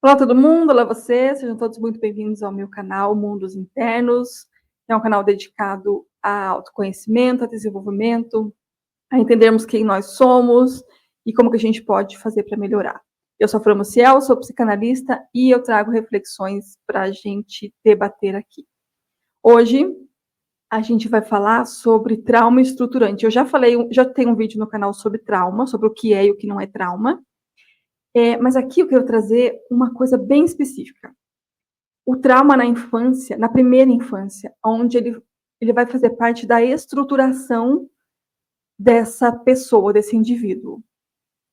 Olá todo mundo, olá você, sejam todos muito bem-vindos ao meu canal Mundos Internos, que é um canal dedicado a autoconhecimento, a desenvolvimento, a entendermos quem nós somos e como que a gente pode fazer para melhorar. Eu sou a Fran Maciel, sou psicanalista e eu trago reflexões para a gente debater aqui. Hoje a gente vai falar sobre trauma estruturante. Eu já tenho um vídeo no canal sobre trauma, sobre o que é e o que não é trauma. Mas aqui eu quero trazer uma coisa bem específica. O trauma na infância, na primeira infância, onde ele vai fazer parte da estruturação dessa pessoa, desse indivíduo.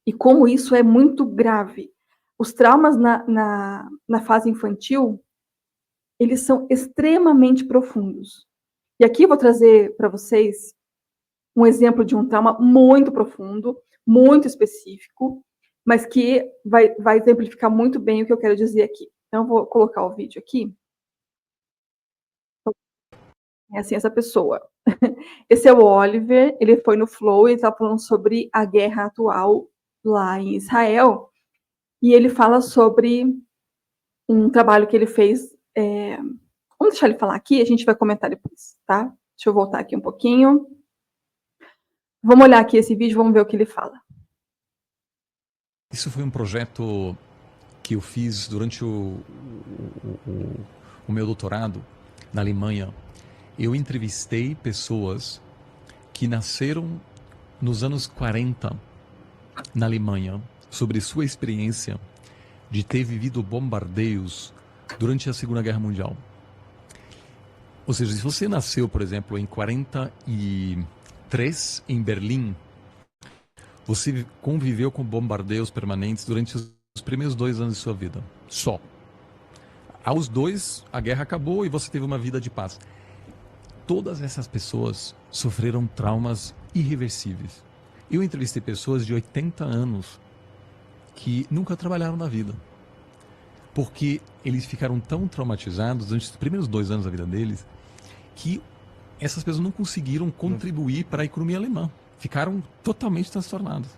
E como isso é muito grave. Os traumas na fase infantil, eles são extremamente profundos. E aqui eu vou trazer para vocês um exemplo de um trauma muito profundo, muito específico, mas que vai exemplificar muito bem o que eu quero dizer aqui. Então, eu vou colocar o vídeo aqui. É assim, essa pessoa. Esse é o Oliver, ele foi no Flow e está falando sobre a guerra atual lá em Israel. E ele fala sobre um trabalho que ele fez. Vamos deixar ele falar aqui, a gente vai comentar depois, tá? Deixa eu voltar aqui um pouquinho. Vamos olhar aqui esse vídeo, vamos ver o que ele fala. Isso foi um projeto que eu fiz durante o meu doutorado na Alemanha. Eu entrevistei pessoas que nasceram nos anos 40 na Alemanha sobre sua experiência de ter vivido bombardeios durante a Segunda Guerra Mundial. Ou seja, se você nasceu, por exemplo, em 43 em Berlim, você conviveu com bombardeios permanentes durante os primeiros 2 anos de sua vida. Só. Aos 2, a guerra acabou e você teve uma vida de paz. Todas essas pessoas sofreram traumas irreversíveis. Eu entrevistei pessoas de 80 anos que nunca trabalharam na vida. Porque eles ficaram tão traumatizados durante os primeiros 2 anos da vida deles que essas pessoas não conseguiram contribuir para a economia alemã. Ficaram totalmente transtornados.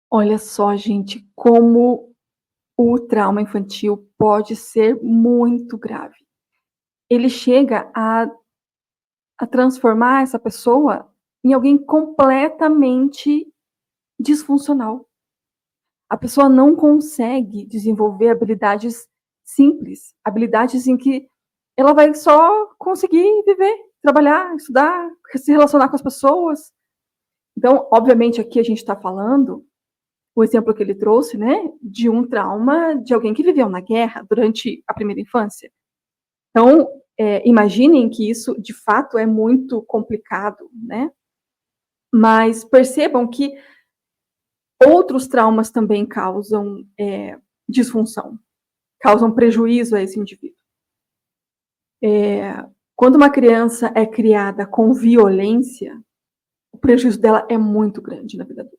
Olha só, gente, como o trauma infantil pode ser muito grave. Ele chega a transformar essa pessoa em alguém completamente disfuncional. A pessoa não consegue desenvolver habilidades simples, habilidades em que ela vai só conseguir viver, trabalhar, estudar, se relacionar com as pessoas. Então, obviamente, aqui a gente está falando, o exemplo que ele trouxe, né, de um trauma de alguém que viveu na guerra durante a primeira infância. Então, imaginem que isso, de fato, é muito complicado, né? Mas percebam que outros traumas também causam disfunção, causam prejuízo a esse indivíduo. Quando uma criança é criada com violência, o prejuízo dela é muito grande na vida adulta.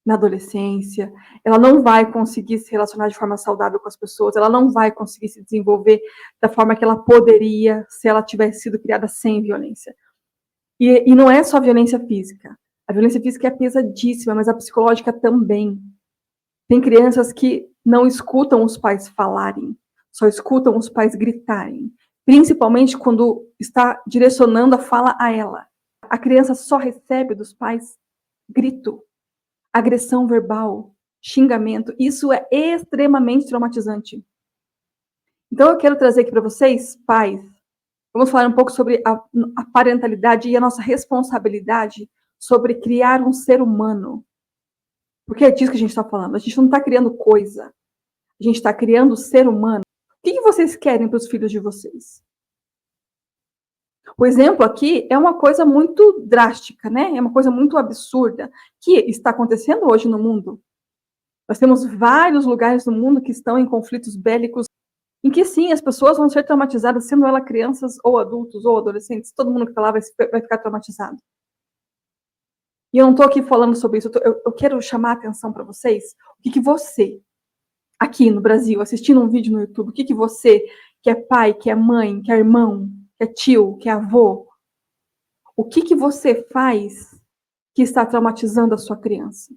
Na adolescência, ela não vai conseguir se relacionar de forma saudável com as pessoas, ela não vai conseguir se desenvolver da forma que ela poderia se ela tivesse sido criada sem violência. E não é só violência física. A violência física é pesadíssima, mas a psicológica também. Tem crianças que não escutam os pais falarem, só escutam os pais gritarem, principalmente quando está direcionando a fala a ela. A criança só recebe dos pais grito, agressão verbal, xingamento. Isso é extremamente traumatizante. Então eu quero trazer aqui para vocês, pais, vamos falar um pouco sobre a parentalidade e a nossa responsabilidade sobre criar um ser humano. Porque é disso que a gente está falando. A gente não está criando coisa. A gente está criando ser humano. O que vocês querem para os filhos de vocês? O exemplo aqui é uma coisa muito drástica, né? É uma coisa muito absurda que está acontecendo hoje no mundo. Nós temos vários lugares no mundo que estão em conflitos bélicos, em que sim, as pessoas vão ser traumatizadas, sendo elas crianças ou adultos ou adolescentes. Todo mundo que está lá vai ficar traumatizado. E eu não estou aqui falando sobre isso. Eu quero chamar a atenção para vocês. O que você, aqui no Brasil, assistindo um vídeo no YouTube, o que você, que é pai, que é mãe, que é irmão, que é tio, que é avô, o que você faz que está traumatizando a sua criança?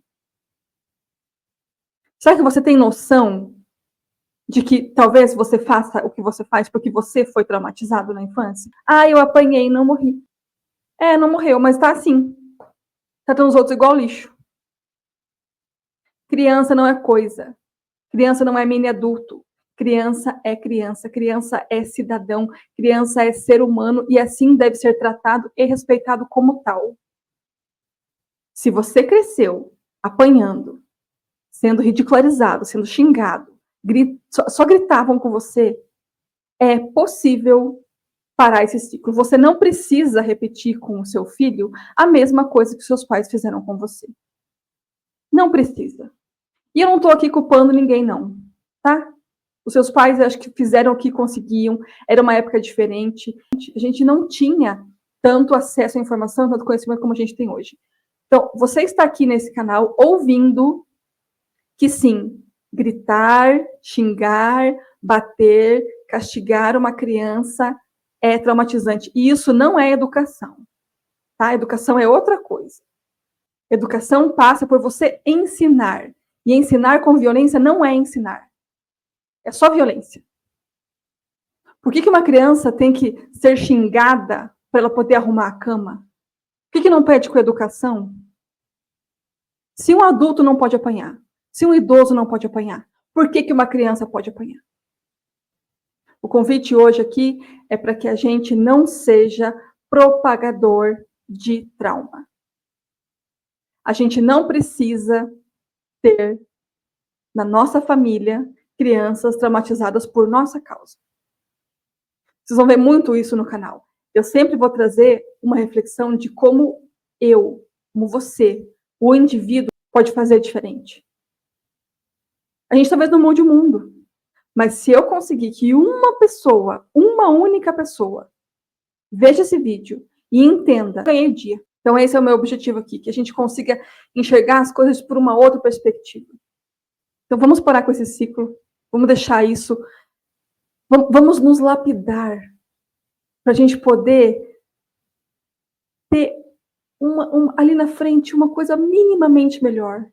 Será que você tem noção de que talvez você faça o que você faz porque você foi traumatizado na infância? Ah, eu apanhei e não morri. Não morreu, mas tá assim. Tratando os outros igual lixo. Criança não é coisa. Criança não é mini adulto. Criança é criança. Criança é cidadão. Criança é ser humano e assim deve ser tratado e respeitado como tal. Se você cresceu apanhando, sendo ridicularizado, sendo xingado, só gritavam com você, é possível parar esse ciclo. Você não precisa repetir com o seu filho a mesma coisa que seus pais fizeram com você. Não precisa. E eu não estou aqui culpando ninguém, não, tá? Os seus pais, acho que fizeram o que conseguiam, era uma época diferente. A gente não tinha tanto acesso à informação, tanto conhecimento como a gente tem hoje. Então, você está aqui nesse canal ouvindo que sim, gritar, xingar, bater, castigar uma criança é traumatizante. E isso não é educação, tá? Educação é outra coisa. Educação passa por você ensinar. E ensinar com violência não é ensinar. É só violência. Por que uma criança tem que ser xingada para ela poder arrumar a cama? Por que não pede com educação? Se um adulto não pode apanhar, se um idoso não pode apanhar, por que uma criança pode apanhar? O convite hoje aqui é para que a gente não seja propagador de trauma. A gente não precisa ter na nossa família crianças traumatizadas por nossa causa. Vocês vão ver muito isso no canal. Eu sempre vou trazer uma reflexão de como como você, o indivíduo, pode fazer diferente. A gente talvez não mude o mundo, mas se eu conseguir que uma pessoa, uma única pessoa, veja esse vídeo e entenda, ganhei o dia. Então esse é o meu objetivo aqui, que a gente consiga enxergar as coisas por uma outra perspectiva. Então vamos parar com esse ciclo, vamos deixar isso, vamos nos lapidar para a gente poder ter ali na frente uma coisa minimamente melhor.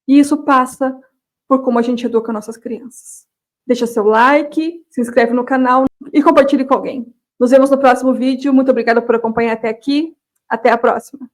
E isso passa por como a gente educa nossas crianças. Deixa seu like, se inscreve no canal e compartilhe com alguém. Nos vemos no próximo vídeo. Muito obrigada por acompanhar até aqui. Até a próxima.